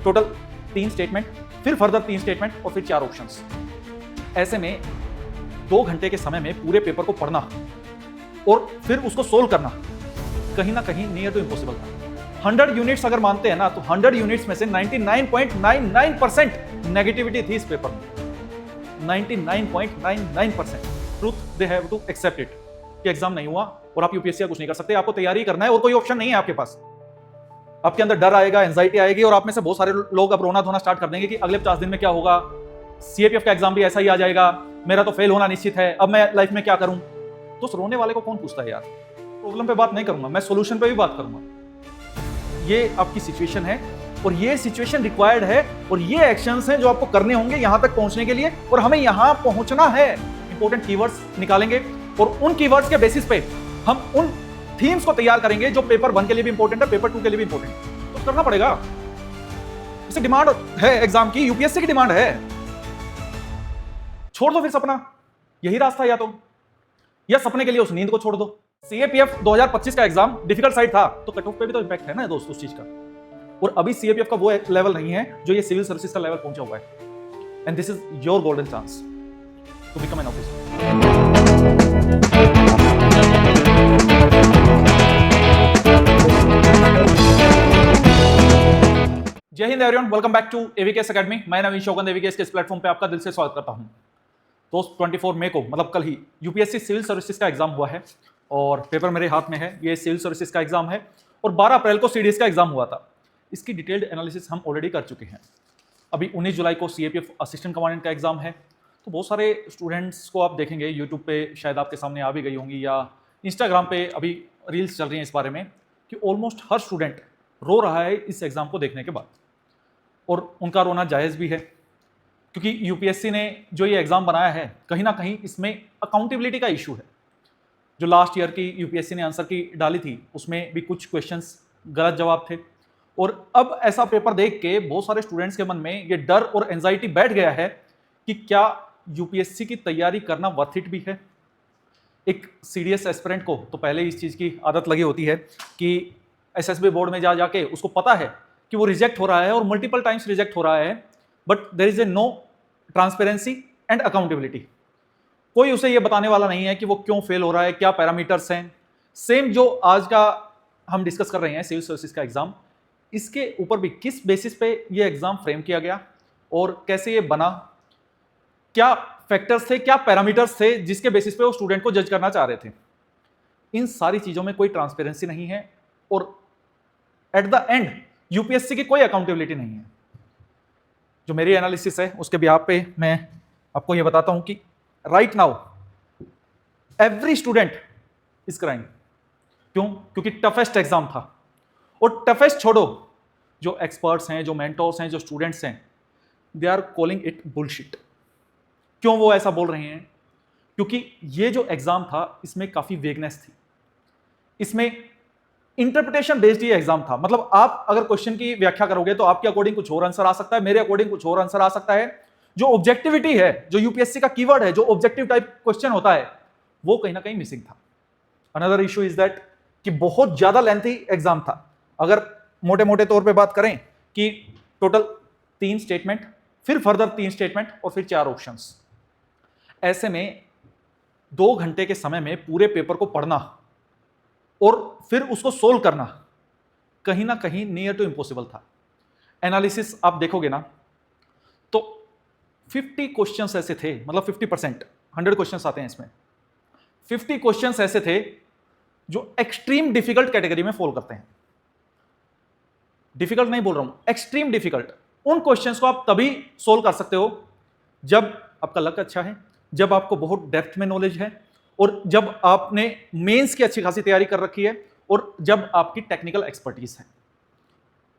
Total 3 statement, फिर further 3 statement और फिर 4 ऑप्शंस। ऐसे में 2 घंटे के समय में पूरे पेपर को पढ़ना और फिर उसको सोल्व करना कहीं ना कहीं नियर टू इम्पॉसिबल था। 100 यूनिट्स अगर मानते हैं ना, तो 100 यूनिट्स में से 99.99% नेगेटिविटी थी इस पेपर में। 99.99% truth they have to accept it कि एग्जाम नहीं हुआ और आप यूपीएससी का कुछ नहीं कर सकते, आपको तैयारी करना है और कोई ऑप्शन नहीं है आपके पास। आपके अंदर डर आएगा, एंजाइटी आएगी और आप में से बहुत सारे लोग अब रोना धोना स्टार्ट कर देंगे कि अगले 50 दिन में क्या होगा, सीएपीएफ का एग्जाम भी ऐसा ही आ जाएगा, मेरा तो फेल होना निश्चित है, अब मैं लाइफ में क्या करूं। तो उस रोने वाले को कौन पूछता है यार। प्रॉब्लम पे बात नहीं करूंगा, मैं सॉल्यूशन पे भी बात करूंगा। ये आपकी सिचुएशन है और ये सिचुएशन रिक्वायर्ड है और ये एक्शंस हैं जो आपको करने होंगे यहां तक पहुंचने के लिए, और हमें यहां पहुंचना है। इंपॉर्टेंट कीवर्ड्स निकालेंगे और उन कीवर्ड्स के बेसिस पे हम उन थीम्स को तैयार करेंगे जो पेपर 1 के लिए भी इंपॉर्टेंट है, पेपर 2 के लिए भी इंपॉर्टेंट है। तो करना पड़ेगा, इसे डिमांड है एग्जाम की, यूपीएससी की डिमांड है। छोड़ दो फिर सपना, यही रास्ता है या सपने के लिए उस नींद को छोड़ दो। सीएपीएफ 2025 का एग्जाम डिफिकल्ट साइड था, तो कट ऑफ पे भी तो इंपैक्ट है ना दोस्त उस चीज का। और अभी सीएपीएफ का वो लेवल नहीं है जो ये सिविल सर्विसेज का लेवल पहुंचा हुआ है। And this is your golden chance to become an officer. जय हिंद everyone, welcome back to AVKS academy. मैं नवीन शौकंद एवीकेएस के इस प्लेटफॉर्म पे आपका दिल से स्वागत करता हूं। दोस्त 24 मई को मतलब कल ही यूपीएससी सिविल सर्विसेज का एग्जाम हुआ है और पेपर मेरे हाथ में है। ये सिविल सर्विसेज का एग्जाम है और 12 अप्रैल को सीडीएस का एग्जाम हुआ था। इसकी डिटेल्ड एनालिसिस हम ऑलरेडी कर चुके हैं। अभी 19 जुलाई को सीएपीएफ असिस्टेंट कमांडेंट का एग्जाम है। तो बहुत सारे स्टूडेंट्स को आप देखेंगे यूट्यूब पे, शायद आपके सामने आ भी गई होंगी या इंस्टाग्राम पे अभी रील्स चल रही हैं इस बारे में कि ऑलमोस्ट हर स्टूडेंट रो रहा है इस एग्जाम को देखने के बाद। और उनका रोना जायज़ भी है, क्योंकि यूपीएससी ने जो ये एग्ज़ाम बनाया है कहीं ना कहीं इसमें अकाउंटेबिलिटी का इशू है। जो लास्ट ईयर की यूपीएससी ने आंसर की डाली थी उसमें भी कुछ क्वेश्चंस गलत जवाब थे, और अब ऐसा पेपर देख के बहुत सारे स्टूडेंट्स के मन में ये डर और एंजाइटी बैठ गया है कि क्या यूपीएससी की तैयारी करना वर्थ इट भी है। एक सीडीएस एस्पिरेंट को तो पहले इस चीज़ की आदत लगी होती है कि एसएसबी बोर्ड में जाके उसको पता है कि वो रिजेक्ट हो रहा है और मल्टीपल टाइम्स रिजेक्ट हो रहा है, but there is a no transparency and accountability. कोई उसे ये बताने वाला नहीं है कि वो क्यों फेल हो रहा है, क्या पैरामीटर्स हैं। सेम जो आज का हम डिस्कस कर रहे हैं सिविल सर्विसेज का एग्जाम, इसके ऊपर भी किस बेसिस पे ये एग्जाम फ्रेम किया गया और कैसे ये बना, क्या फैक्टर्स थे, क्या पैरामीटर्स थे जिसके बेसिस पे वो स्टूडेंट को जज करना चाह रहे थे। इन सारी चीजों में कोई ट्रांसपेरेंसी नहीं है और एट द एंड यूपीएससी की कोई अकाउंटेबिलिटी नहीं है। जो मेरी एनालिसिस है उसके बिहाफ पे मैं आपको ये बताता हूं कि right now every student is crying. क्यों? क्योंकि टफेस्ट एग्जाम था। और टफेस्ट छोड़ो, जो एक्सपर्ट्स हैं, जो मेंटोर्स हैं, जो स्टूडेंट्स हैं, they are calling it bullshit. क्यों वो ऐसा बोल रहे हैं? क्योंकि ये जो एग्जाम था इसमें काफी वेगनेस थी, इसमें इंटरप्रिटेशन बेस्ड ये एग्जाम था। मतलब आप अगर क्वेश्चन की व्याख्या करोगे तो आपके अकॉर्डिंग कुछ और आंसर आ सकता है, मेरे अकॉर्डिंग कुछ और आंसर आ सकता है। जो ऑब्जेक्टिविटी है, जो यूपीएससी का कीवर्ड है, जो ऑब्जेक्टिव टाइप क्वेश्चन होता है, वो कहीं ना कहीं मिसिंग था। अनदर इशू इज दैट कि बहुत ज्यादा लेंथी एग्जाम था। अगर मोटे मोटे तौर पे बात करें कि टोटल 3 स्टेटमेंट, फिर फर्दर 3 स्टेटमेंट और फिर 4 ऑप्शंस। ऐसे में 2 घंटे के समय में पूरे पेपर को पढ़ना और फिर उसको सोल्व करना कहीं ना कहीं नियर टू इम्पॉसिबल था। एनालिसिस आप देखोगे ना तो 50 क्वेश्चंस ऐसे थे, मतलब 50%, 100 क्वेश्चंस आते हैं इसमें, 50 क्वेश्चंस ऐसे थे जो एक्सट्रीम डिफिकल्ट कैटेगरी में फॉल करते हैं। डिफिकल्ट नहीं बोल रहा हूं, एक्सट्रीम डिफिकल्ट। उन क्वेश्चंस को आप तभी सोल्व कर सकते हो जब आपका लक अच्छा है, जब आपको बहुत डेप्थ में नॉलेज है, और जब आपने मेंस की अच्छी खासी तैयारी कर रखी है, और जब आपकी टेक्निकल एक्सपर्टीज है।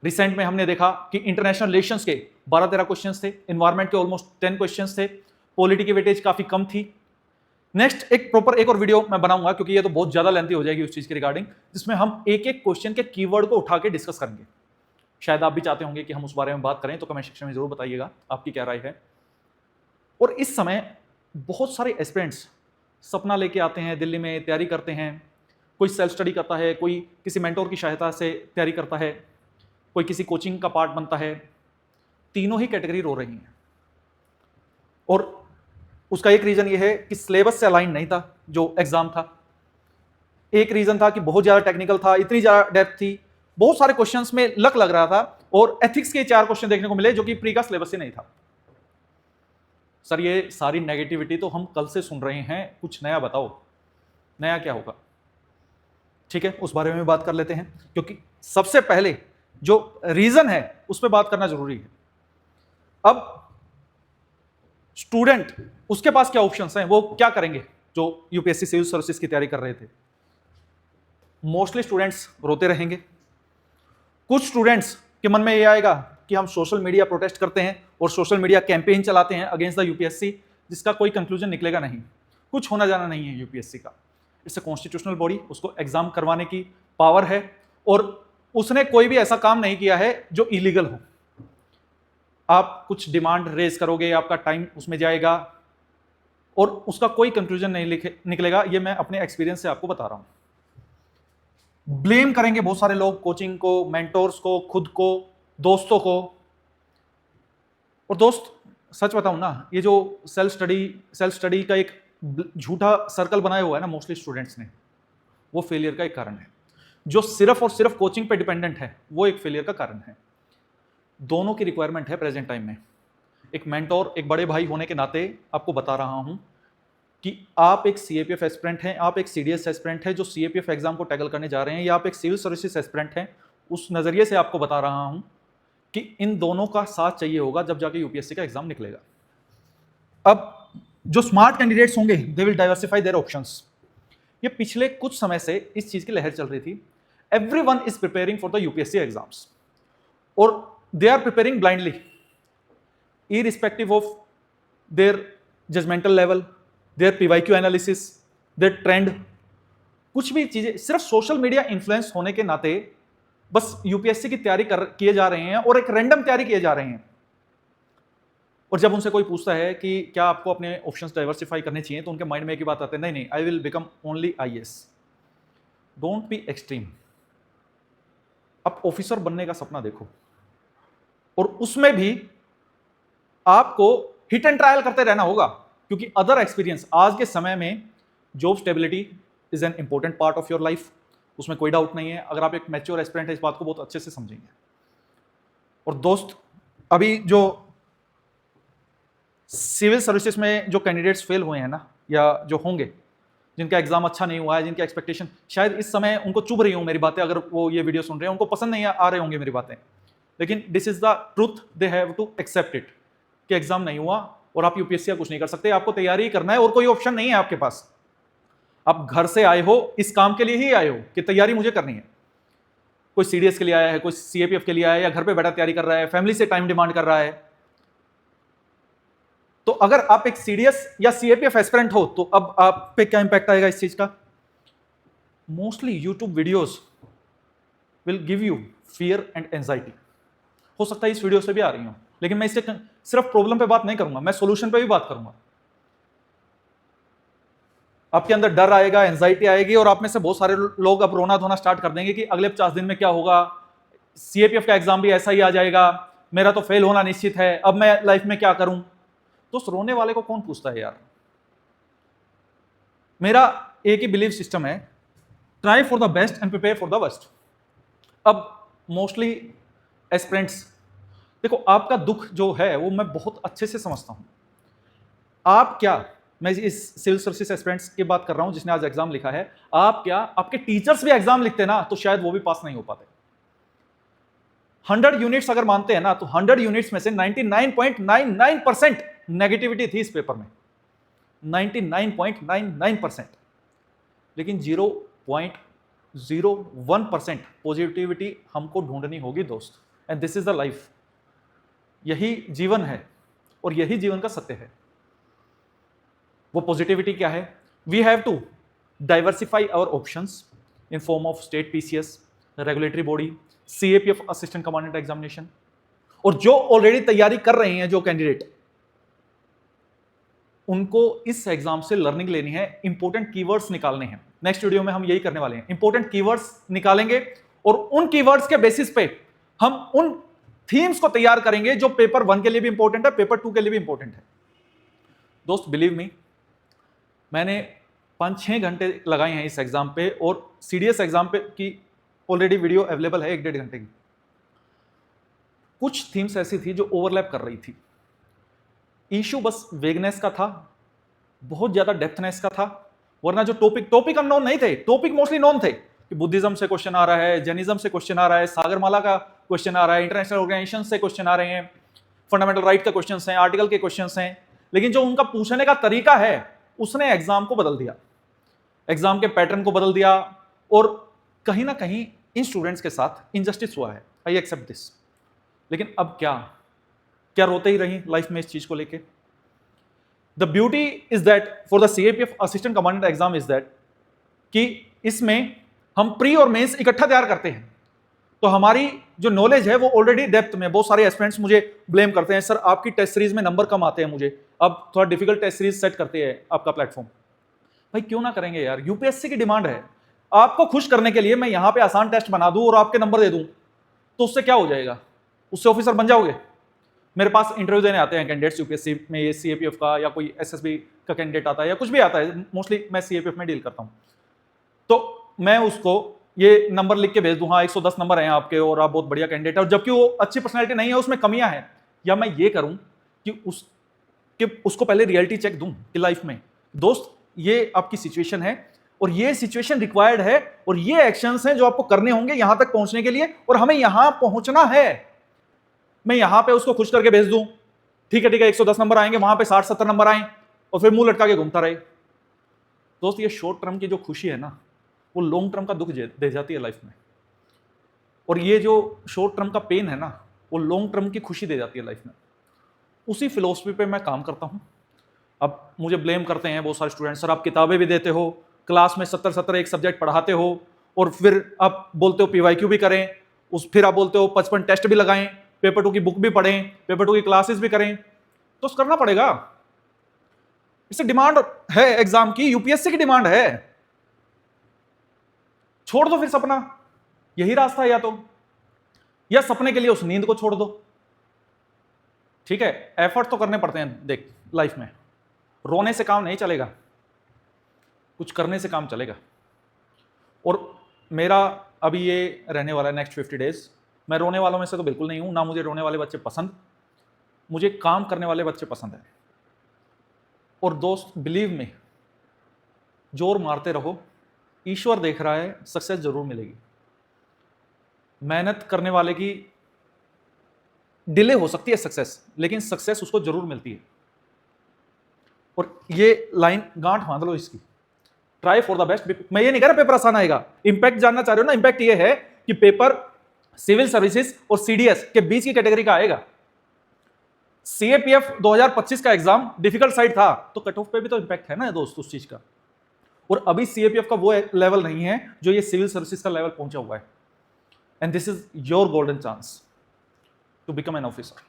रिसेंट में हमने देखा कि इंटरनेशनल रिलेशंस के 12-13 क्वेश्चंस थे, एनवायरनमेंट के ऑलमोस्ट 10 क्वेश्चंस थे, पॉलिटी की वेटेज काफी कम थी। नेक्स्ट एक और वीडियो मैं बनाऊंगा, क्योंकि ये तो बहुत ज्यादा लेंथी हो जाएगी उस चीज के रिगार्डिंग, जिसमें हम एक क्वेश्चन के कीवर्ड को उठा के डिस्कस करेंगे। शायद आप भी चाहते होंगे कि हम उस बारे में बात करें, तो कमेंट सेक्शन में जरूर बताइएगा आपकी क्या राय है। और इस समय बहुत सारे एस्पिरेंट्स सपना लेके आते हैं, दिल्ली में तैयारी करते हैं। कोई सेल्फ स्टडी करता है, कोई किसी मेंटोर की सहायता से तैयारी करता है, कोई किसी कोचिंग का पार्ट बनता है, तीनों ही कैटेगरी रो रही हैं। और उसका एक रीजन ये है कि सिलेबस से अलाइन नहीं था जो एग्जाम था, एक रीजन था कि बहुत ज्यादा टेक्निकल था, इतनी ज्यादा डेप्थ थी, बहुत सारे क्वेश्चंस में लक लग रहा था, और एथिक्स के 4 क्वेश्चन देखने को मिले जो कि प्री का सिलेबस ही नहीं था। सर ये सारी नेगेटिविटी तो हम कल से सुन रहे हैं, कुछ नया बताओ, नया क्या होगा? ठीक है, उस बारे में बात कर लेते हैं, क्योंकि सबसे पहले जो रीजन है उस पर बात करना जरूरी है। अब स्टूडेंट, उसके पास क्या ऑप्शंस हैं, वो क्या करेंगे जो यूपीएससी सिविल सर्विसेज की तैयारी कर रहे थे? मोस्टली स्टूडेंट्स रोते रहेंगे। कुछ स्टूडेंट्स के मन में ये आएगा कि हम सोशल मीडिया प्रोटेस्ट करते हैं और सोशल मीडिया कैंपेन चलाते हैं अगेंस्ट द यूपीएससी, जिसका कोई कंक्लूजन निकलेगा नहीं, कुछ होना जाना नहीं है यूपीएससी का। इट्स अ कॉन्स्टिट्यूशनल बॉडी, उसको एग्जाम करवाने की पावर है, और उसने कोई भी ऐसा काम नहीं किया है जो इलीगल हो। आप कुछ डिमांड रेज करोगे, आपका टाइम उसमें जाएगा और उसका कोई कंक्लूजन नहीं निकलेगा। ये मैं अपने एक्सपीरियंस से आपको बता रहा हूं। ब्लेम करेंगे बहुत सारे लोग, कोचिंग को, मेंटोर्स को, खुद को, दोस्तों को। और दोस्त सच बताऊं ना, ये जो सेल्फ स्टडी का एक झूठा सर्कल बनाया हुआ है ना मोस्टली स्टूडेंट्स ने, वो फेलियर का एक कारण है। जो सिर्फ और सिर्फ कोचिंग पे डिपेंडेंट है वो एक फेलियर का कारण है। दोनों की रिक्वायरमेंट है प्रेजेंट टाइम में। एक मेंटोर, एक बड़े भाई होने के नाते आपको बता रहा हूं कि आप एक सीएपीएफ एस्पिरेंट हैं, आप एक सीडीएस एस्पिरेंट हैं जो सीएपीएफ एग्जाम को टैकल करने जा रहे हैं, या आप एक सिविल सर्विसेज एस्पिरेंट हैं। उस नजरिए से आपको बता रहा हूं कि इन दोनों का साथ चाहिए होगा जब जाके यूपीएससी का एग्जाम निकलेगा। अब जो स्मार्ट कैंडिडेट्स होंगे they will diversify their options. ये पिछले कुछ समय से इस चीज की लहर चल रही थी। Everyone is preparing for the UPSC exams, और they are preparing blindly, irrespective of their judgmental level, their PYQ analysis, their trend, कुछ भी चीजें सिर्फ सोशल मीडिया इन्फ्लुएंस होने के नाते बस यूपीएससी की तैयारी किए जा रहे हैं, और एक रैंडम तैयारी किए जा रहे हैं। और जब उनसे कोई पूछता है कि क्या आपको अपने ऑप्शंस डाइवर्सिफाई करने चाहिए, तो उनके माइंड में एक ही बात आती है, नहीं नहीं, I will become only IAS. Don't be extreme. अब ऑफिसर बनने का सपना देखो, और उसमें भी आपको हिट एंड ट्रायल करते रहना होगा, क्योंकि अदर एक्सपीरियंस आज के समय में job stability is an important part of your life, उसमें कोई डाउट नहीं है। अगर आप एक मैच्योर एस्पिरेंट है, इस बात को बहुत अच्छे से समझेंगे। और दोस्त, अभी जो सिविल सर्विसेज में जो कैंडिडेट्स फेल हुए हैं ना, या जो होंगे जिनका एग्जाम अच्छा नहीं हुआ है, जिनकी एक्सपेक्टेशन शायद इस समय उनको चुभ रही हूं मेरी बातें, अगर वो ये वीडियो सुन रहे हैं, उनको पसंद नहीं आ रहे होंगे मेरी बातें, लेकिन this is the truth, they have to accept it कि एग्जाम नहीं हुआ और आप यूपीएससी का कुछ नहीं कर सकते। आपको तैयारी ही करना है और कोई ऑप्शन नहीं है आपके पास। आप घर से आए हो, इस काम के लिए ही आए हो कि तैयारी मुझे करनी है। कोई सीडीएस के लिए आया है, कोई सीएपीएफ के लिए आया है, या घर पे बैठा तैयारी कर रहा है, फैमिली से टाइम डिमांड कर रहा है। तो अगर आप एक सीडीएस या सीएपीएफ एस्पिरेंट हो, तो अब आप पे क्या इंपैक्ट आएगा इस चीज का? Mostly YouTube videos will give you fear and anxiety. हो सकता है इस वीडियो से भी आ रही हूं, लेकिन मैं इससे सिर्फ प्रॉब्लम पे बात नहीं करूंगा, मैं सॉल्यूशन पे भी बात करूंगा। आपके अंदर डर आएगा, एंजाइटी आएगी, और आप में से बहुत सारे लोग अब रोना धोना स्टार्ट कर देंगे कि अगले 50 दिन में क्या होगा, सीएपीएफ का एग्जाम भी ऐसा ही आ जाएगा, मेरा तो फेल होना निश्चित है, अब मैं लाइफ में क्या करूं। तो रोने वाले को कौन पूछता है यार? मेरा एक ही बिलीव सिस्टम है, try for the best and prepare for the worst. अब मोस्टली एस्पिरेंट्स, देखो आपका दुख जो है वो मैं बहुत अच्छे से समझता हूं। आप क्या, मैं इस सिविल सर्विसेज एस्पिरेंट्स की बात कर रहा हूं जिसने आज एग्जाम लिखा है, आप क्या, आपके टीचर्स भी एग्जाम लिखते ना तो शायद वो भी पास नहीं हो पाते। 100 यूनिट्स अगर मानते हैं ना, तो 100 यूनिट्स में से 99.99% नेगेटिविटी थी इस पेपर में, 99.99%, लेकिन 0.01% पॉजिटिविटी हमको ढूंढनी होगी दोस्त। And this is the life, यही जीवन है और यही जीवन का सत्य है। वो पॉजिटिविटी क्या है? We have to diversify our options in form of state PCS, regulatory body, CAPF assistant commandant examination. और जो ऑलरेडी तैयारी कर रहे हैं जो कैंडिडेट, उनको इस एग्जाम से लर्निंग लेनी है, इंपॉर्टेंट कीवर्ड्स निकालने हैं। नेक्स्ट वीडियो में हम यही करने वाले हैं, इंपॉर्टेंट कीवर्ड्स निकालेंगे और उन कीवर्ड्स के बेसिस पे हम उन थीम्स को तैयार करेंगे जो पेपर 1 के लिए भी इंपॉर्टेंट है, पेपर 2 के लिए भी इंपॉर्टेंट है। दोस्त बिलीव मी, मैंने 5-6 घंटे लगाए हैं इस एग्जाम पे, और सीडीएस एग्जाम पे की ऑलरेडी वीडियो अवेलेबल है 1-1.5 घंटे की। कुछ थीम्स ऐसी थी जो ओवरलैप कर रही थी। इशू बस वेगनेस का था, बहुत ज्यादा डेप्थनेस का था, वरना जो टॉपिक अननोन नहीं थे, टॉपिक मोस्टली नोन थे कि बुद्धिज्म से क्वेश्चन आ रहा है, जैनिज्म से क्वेश्चन आ रहा है, सागरमाला का क्वेश्चन आ रहा है, इंटरनेशनल ऑर्गेनाइजेशन से क्वेश्चन आ रहे हैं, फंडामेंटल राइट का क्वेश्चन हैं, आर्टिकल के क्वेश्चन हैं, लेकिन जो उनका पूछने का तरीका है उसने एग्जाम को बदल दिया, एग्जाम के पैटर्न को बदल दिया, और कहीं ना कहीं इन स्टूडेंट्स के साथ इनजस्टिस हुआ है। I accept this. लेकिन अब क्या रोते ही रही लाइफ में इस चीज को लेके? The beauty is that for the CAPF assistant commandant exam is that कि इसमें हम प्री और मेंस इकट्ठा तैयार करते हैं, तो हमारी जो नॉलेज है वो ऑलरेडी डेप्थ में। बहुत सारे एस्पिरेंट्स मुझे ब्लेम करते हैं, सर आपकी टेस्ट सीरीज में नंबर कम आते हैं, मुझे अब थोड़ा डिफिकल्ट टेस्ट सीरीज सेट करते हैं आपका प्लेटफॉर्म। भाई क्यों ना करेंगे यार, यूपीएससी की डिमांड है। आपको खुश करने के लिए मैं यहां पे आसान टेस्ट बना दूं और आपके नंबर दे दूं, तो उससे क्या हो जाएगा? उससे ऑफिसर बन जाओगे? मेरे पास इंटरव्यू देने आते हैं कैंडिडेट्स यूपीएससी में, ये सीएपीएफ का या कोई एसएसबी का कैंडिडेट आता है या कुछ भी आता है, मोस्टली मैं सीएपीएफ में डील करता हूं, तो मैं उसको ये नंबर लिख के भेज दूं, हाँ 110 नंबर हैं आपके और आप बहुत बढ़िया कैंडिडेट है, और जबकि वो अच्छी पर्सनैलिटी नहीं है, उसमें कमियां हैं, या मैं ये करूं कि उसको पहले रियलिटी चेक दूं कि लाइफ में दोस्त ये आपकी सिचुएशन है और ये सिचुएशन रिक्वायर्ड है और ये एक्शंस हैं जो आपको करने होंगे यहां तक पहुंचने के लिए, और हमें यहां पहुंचना है। मैं यहां पे उसको खुश करके भेज दूं, ठीक है 110 नंबर आएंगे, वहां पे 60-70 नंबर आए और फिर मुंह लटका के घूमता रहे। दोस्त ये शॉर्ट टर्म की जो खुशी है ना, वो लॉन्ग टर्म का दुख दे जाती है लाइफ में, और ये जो शॉर्ट टर्म का पेन है ना, वो लॉन्ग टर्म की खुशी दे जाती है लाइफ में। उसी फिलोसफी पे मैं काम करता हूं। अब मुझे ब्लेम करते हैं बहुत सारे स्टूडेंट, सर आप किताबें भी देते हो, क्लास में 70-70 एक सब्जेक्ट पढ़ाते हो, और फिर आप बोलते हो पीवाईक्यू भी करें, फिर आप बोलते हो 55 टेस्ट भी लगाएं, पेपर 2 की बुक भी पढ़ें, पेपर 2 की क्लासेस भी करें, तो करना पड़ेगा। इससे डिमांड है एग्जाम की, यूपीएससी की डिमांड है। छोड़ दो फिर सपना, यही रास्ता है, या सपने के लिए उस नींद को छोड़ दो। ठीक है, एफर्ट तो करने पड़ते हैं देख लाइफ में, रोने से काम नहीं चलेगा, कुछ करने से काम चलेगा। और मेरा अभी ये रहने वाला है नेक्स्ट 50 डेज। मैं रोने वालों में से तो बिल्कुल नहीं हूं, ना मुझे रोने वाले बच्चे पसंद, मुझे काम करने वाले बच्चे पसंद है। और दोस्त बिलीव में, जोर मारते रहो, ईश्वर देख रहा है, सक्सेस जरूर मिलेगी। मेहनत करने वाले की डिले हो सकती है सक्सेस, लेकिन सक्सेस उसको जरूर मिलती है। और ये लाइन गांठ बांध लो इसकी, ट्राई फॉर द बेस्ट। मैं ये नहीं कह रहा पेपर आसान आएगा, इंपैक्ट जानना चाह रहे हो ना, इंपैक्ट ये है कि पेपर सिविल सर्विसेज और सीडीएस के बीच की कैटेगरी का आएगा। सीएपीएफ 2025 का एग्जाम डिफिकल्ट साइड था, तो कट ऑफ पे भी तो इंपैक्ट है ना दोस्त उस चीज का। और अभी सीएपीएफ का वो लेवल नहीं है जो ये सिविल सर्विसेज का लेवल पहुंचा हुआ है, and this is your golden chance to become an officer.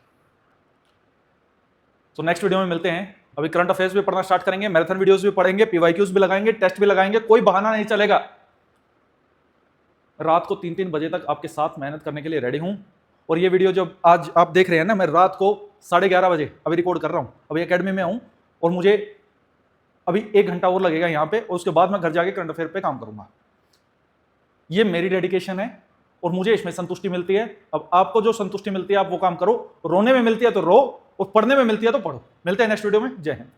तो नेक्स्ट वीडियो में मिलते हैं। अभी करंट अफेयर्स भी पढ़ना स्टार्ट करेंगे, मैराथन वीडियोस भी पढ़ेंगे, पीवाईक्यूज भी लगाएंगे, टेस्ट भी लगाएंगे, कोई बहाना नहीं चलेगा। रात को 3-3 बजे तक आपके साथ मेहनत करने के लिए रेडी हूं। और ये वीडियो जो आज आप देख रहे हैं ना, मैं रात को 11:30 बजे अभी रिकॉर्ड कर रहा हूं, अभी एकेडमी में हूं, और मुझे अभी 1 घंटा और लगेगा यहाँ पे, और उसके बाद मैं घर जाके करंट अफेयर पे काम करूंगा। ये मेरी डेडिकेशन है और मुझे इसमें संतुष्टि मिलती है। अब आपको जो संतुष्टि मिलती है आप वो काम करो, रोने में मिलती है तो रो, और पढ़ने में मिलती है तो पढ़ो। मिलते हैं नेक्स्ट वीडियो में। जय हिंद।